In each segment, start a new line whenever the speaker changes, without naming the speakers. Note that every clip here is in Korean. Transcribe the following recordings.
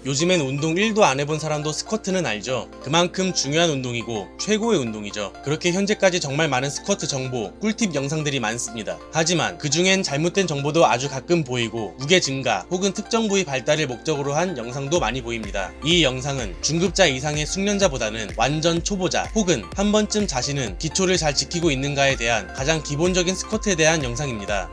요즘엔 운동 1도 안 해본 사람도 스쿼트는 알죠. 그만큼 중요한 운동이고 최고의 운동이죠. 그렇게 현재까지 정말 많은 스쿼트 정보, 꿀팁 영상들이 많습니다. 하지만 그중엔 잘못된 정보도 아주 가끔 보이고 무게 증가 혹은 특정 부위 발달을 목적으로 한 영상도 많이 보입니다. 이 영상은 중급자 이상의 숙련자보다는 완전 초보자 혹은 한 번쯤 자신은 기초를 잘 지키고 있는가에 대한 가장 기본적인 스쿼트에 대한 영상입니다.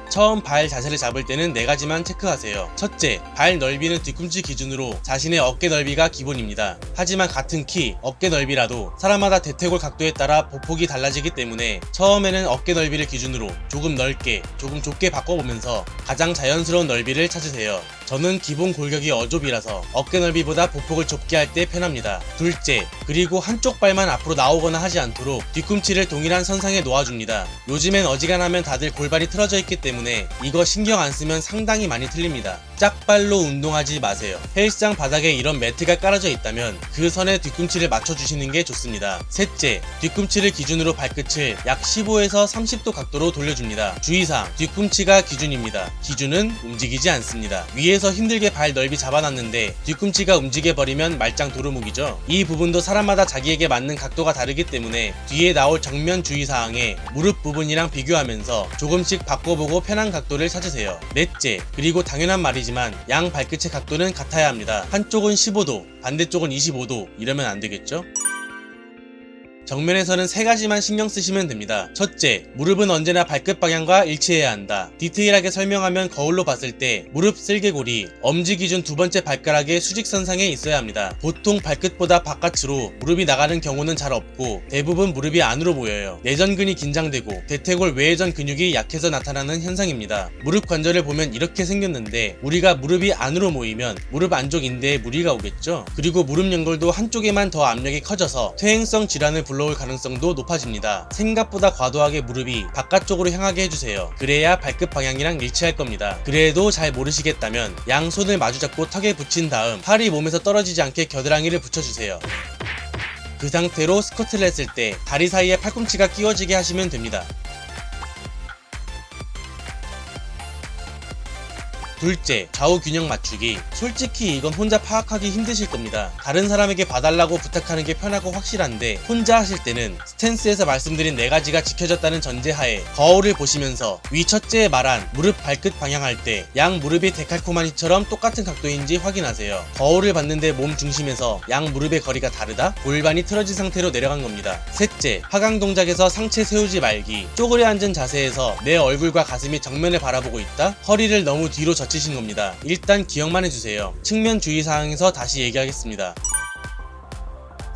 처음 발 자세를 잡을 때는 4가지만 체크하세요. 첫째, 발 넓이는 뒤꿈치 기준으로 자신의 어깨 넓이가 기본입니다. 하지만 같은 키, 어깨 넓이라도 사람마다 대퇴골 각도에 따라 보폭이 달라지기 때문에 처음에는 어깨 넓이를 기준으로 조금 넓게, 조금 좁게 바꿔보면서 가장 자연스러운 넓이를 찾으세요. 저는 기본 골격이 어좁이라서 어깨 넓이보다 보폭을 좁게 할 때 편합니다. 둘째, 그리고 한쪽 발만 앞으로 나오거나 하지 않도록 뒤꿈치를 동일한 선상에 놓아줍니다. 요즘엔 어지간하면 다들 골반이 틀어져 있기 때문에 이거 신경 안 쓰면 상당히 많이 틀립니다. 짝발로 운동하지 마세요. 헬스장 바닥에 이런 매트가 깔아져 있다면 그 선에 뒤꿈치를 맞춰주시는 게 좋습니다. 셋째, 뒤꿈치를 기준으로 발끝을 약 15에서 30도 각도로 돌려줍니다. 주의사항, 뒤꿈치가 기준입니다. 기준은 움직이지 않습니다. 위에서 힘들게 발 넓이 잡아놨는데 뒤꿈치가 움직여버리면 말짱 도루묵이죠. 이 부분도 사람마다 자기에게 맞는 각도가 다르기 때문에 뒤에 나올 정면 주의사항에 무릎 부분이랑 비교하면서 조금씩 바꿔보고 편한 각도를 찾으세요. 넷째, 그리고 당연한 말이지만 양 발끝의 각도는 같아야 합니다. 한쪽은 15도, 반대쪽은 25도 이러면 안 되겠죠? 정면에서는 3가지만 신경 쓰시면 됩니다. 첫째, 무릎은 언제나 발끝 방향과 일치해야 한다. 디테일하게 설명하면 거울로 봤을 때 무릎 쓸개골이 엄지 기준 2번째 발가락의 수직선상에 있어야 합니다. 보통 발끝보다 바깥으로 무릎이 나가는 경우는 잘 없고 대부분 무릎이 안으로 보여요. 내전근이 긴장되고 대퇴골 외회전 근육이 약해서 나타나는 현상입니다. 무릎 관절을 보면 이렇게 생겼는데 우리가 무릎이 안으로 모이면 무릎 안쪽 인대에 무리가 오겠죠. 그리고 무릎 연골도 한쪽에만 더 압력이 커져서 퇴행성 질환을 불러올 가능성도 높아집니다. 생각보다 과도하게 무릎이 바깥쪽으로 향하게 해주세요. 그래야 발끝 방향이랑 일치할 겁니다. 그래도 잘 모르시겠다면 양손을 마주잡고 턱에 붙인 다음 팔이 몸에서 떨어지지 않게 겨드랑이를 붙여주세요. 그 상태로 스쿼트를 했을 때 다리 사이에 팔꿈치가 끼워지게 하시면 됩니다. 둘째, 좌우 균형 맞추기. 솔직히 이건 혼자 파악하기 힘드실 겁니다. 다른 사람에게 봐달라고 부탁하는 게 편하고 확실한데 혼자 하실 때는 스탠스에서 말씀드린 4가지가 지켜졌다는 전제하에 거울을 보시면서 위 첫째에 말한 무릎 발끝 방향할 때 양 무릎이 데칼코마니처럼 똑같은 각도인지 확인하세요. 거울을 봤는데 몸 중심에서 양 무릎의 거리가 다르다? 골반이 틀어진 상태로 내려간 겁니다. 셋째, 하강 동작에서 상체 세우지 말기. 쪼그려 앉은 자세에서 내 얼굴과 가슴이 정면을 바라보고 있다? 허리를 너무 뒤로 젖히신 겁니다. 일단 기억만 해주세요. 측면 주의사항에서 다시 얘기하겠습니다.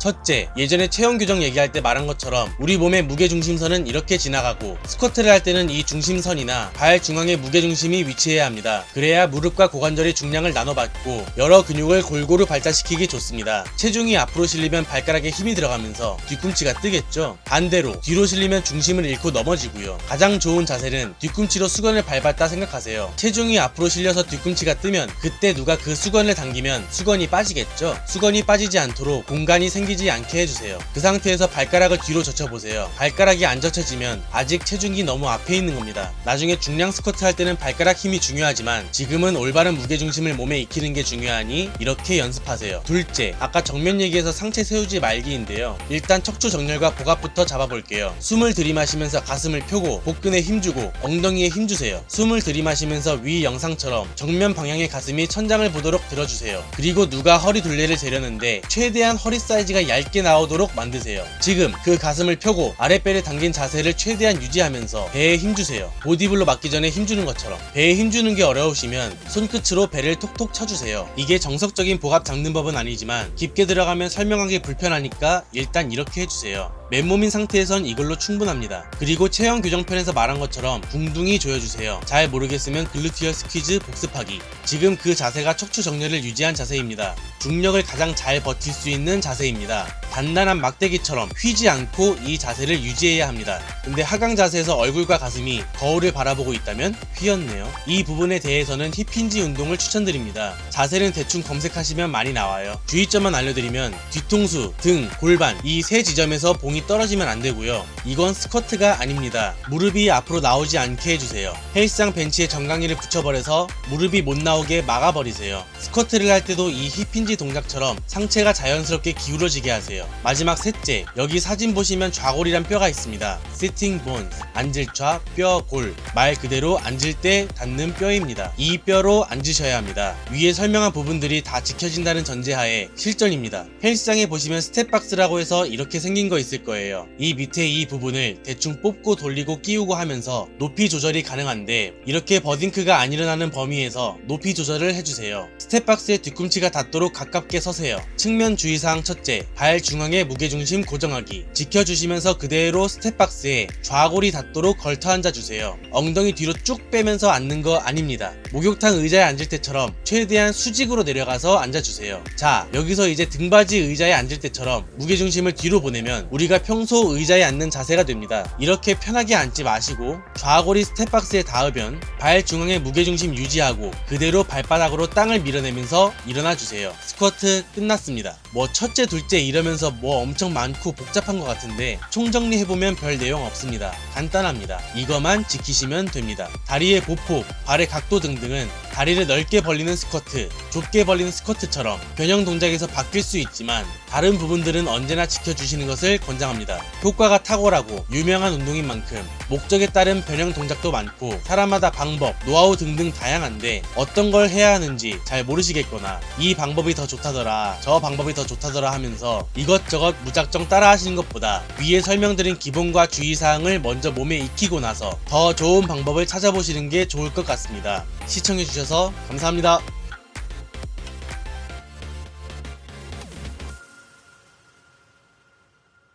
첫째, 예전에 체형 교정 얘기할 때 말한 것처럼 우리 몸의 무게중심선은 이렇게 지나가고 스쿼트를 할 때는 이 중심선이나 발 중앙에 무게중심이 위치해야 합니다. 그래야 무릎과 고관절이 중량을 나눠받고 여러 근육을 골고루 발달시키기 좋습니다. 체중이 앞으로 실리면 발가락에 힘이 들어가면서 뒤꿈치가 뜨겠죠. 반대로 뒤로 실리면 중심을 잃고 넘어지고요. 가장 좋은 자세는 뒤꿈치로 수건을 밟았다 생각하세요. 체중이 앞으로 실려서 뒤꿈치가 뜨면 그때 누가 그 수건을 당기면 수건이 빠지겠죠. 수건이 빠지지 않도록 공간이 생기지 않게 해주세요. 그 상태에서 발가락을 뒤로 젖혀보세요. 발가락이 안 젖혀지면 아직 체중이 너무 앞에 있는 겁니다. 나중에 중량 스쿼트 할 때는 발가락 힘이 중요하지만 지금은 올바른 무게중심을 몸에 익히는 게 중요하니 이렇게 연습하세요. 둘째, 아까 정면 얘기해서 상체 세우지 말기인데요. 일단 척추 정렬과 복압부터 잡아볼게요. 숨을 들이마시면서 가슴을 펴고 복근에 힘주고 엉덩이에 힘주세요. 숨을 들이마시면서 위 영상처럼 정면 방향의 가슴이 천장을 보도록 들어주세요. 그리고 누가 허리 둘레를 재려는데 최대한 허리 사이즈가 얇게 나오도록 만드세요. 지금 그 가슴을 펴고 아랫배를 당긴 자세를 최대한 유지하면서 배에 힘주세요. 보디블로 맞기 전에 힘주는 것처럼. 배에 힘주는 게 어려우시면 손끝으로 배를 톡톡 쳐주세요. 이게 정석적인 복압 잡는 법은 아니지만 깊게 들어가면 설명하기 불편하니까 일단 이렇게 해주세요. 맨몸인 상태에선 이걸로 충분합니다. 그리고 체형 교정편에서 말한 것처럼 붕둥이 조여주세요. 잘 모르겠으면 글루티얼 스퀴즈 복습하기. 지금 그 자세가 척추 정렬을 유지한 자세입니다. 중력을 가장 잘 버틸 수 있는 자세입니다. 단단한 막대기처럼 휘지 않고 이 자세를 유지해야 합니다. 근데 하강 자세에서 얼굴과 가슴이 거울을 바라보고 있다면 휘었네요. 이 부분에 대해서는 힙힌지 운동을 추천드립니다. 자세는 대충 검색하시면 많이 나와요. 주의점만 알려드리면 뒤통수, 등, 골반 이 세 지점에서 봉이 떨어지면 안 되고요. 이건 스쿼트가 아닙니다. 무릎이 앞으로 나오지 않게 해주세요. 헬스장 벤치에 정강이를 붙여버려서 무릎이 못 나오게 막아버리세요. 스쿼트를 할 때도 이 힙힌지 동작처럼 상체가 자연스럽게 기울어지게 하세요. 마지막 셋째, 여기 사진 보시면 좌골이란 뼈가 있습니다. Sitting bones, 앉을 좌, 뼈, 골. 말 그대로 앉을 때 닿는 뼈입니다. 이 뼈로 앉으셔야 합니다. 위에 설명한 부분들이 다 지켜진다는 전제하에 실전입니다. 헬스장에 보시면 스텝박스라고 해서 이렇게 생긴 거 있을 거예요. 이 밑에 이 부분을 대충 뽑고 돌리고 끼우고 하면서 높이 조절이 가능한데 이렇게 버딩크가 안 일어나는 범위에서 높이 조절을 해주세요. 스텝박스의 뒤꿈치가 닿도록 가깝게 서세요. 측면 주의사항 첫째, 발 중앙의 무게중심 고정하기. 지켜주시면서 그대로 스텝박스에 좌골이 닿도록 걸터 앉아주세요. 엉덩이 뒤로 쭉 빼면서 앉는 거 아닙니다. 목욕탕 의자에 앉을 때처럼 최대한 수직으로 내려가서 앉아주세요. 자, 여기서 이제 등받이 의자에 앉을 때처럼 무게중심을 뒤로 보내면 우리가 평소 의자에 앉는 자세가 됩니다. 이렇게 편하게 앉지 마시고 좌골이 스텝박스에 닿으면 발 중앙의 무게중심 유지하고 그대로 발바닥으로 땅을 밀어내면서 일어나주세요. 스쿼트 끝났습니다. 뭐 첫째, 둘째 이러면서 뭐 엄청 많고 복잡한 것 같은데 총정리해보면 별 내용 없습니다. 간단합니다. 이거만 지키시면 됩니다. 다리의 보폭, 발의 각도 등등은 다리를 넓게 벌리는 스쿼트, 좁게 벌리는 스쿼트처럼 변형 동작에서 바뀔 수 있지만 다른 부분들은 언제나 지켜주시는 것을 권장합니다. 효과가 탁월하고 유명한 운동인 만큼 목적에 따른 변형 동작도 많고 사람마다 방법, 노하우 등등 다양한데 어떤 걸 해야 하는지 잘 모르시겠거나 이 방법이 더 좋다더라, 저 방법이 더 좋다더라 하면서 이것저것 무작정 따라 하시는 것보다 위에 설명드린 기본과 주의사항을 먼저 몸에 익히고 나서 더 좋은 방법을 찾아보시는 게 좋을 것 같습니다. 시청해주셔서 감사합니다.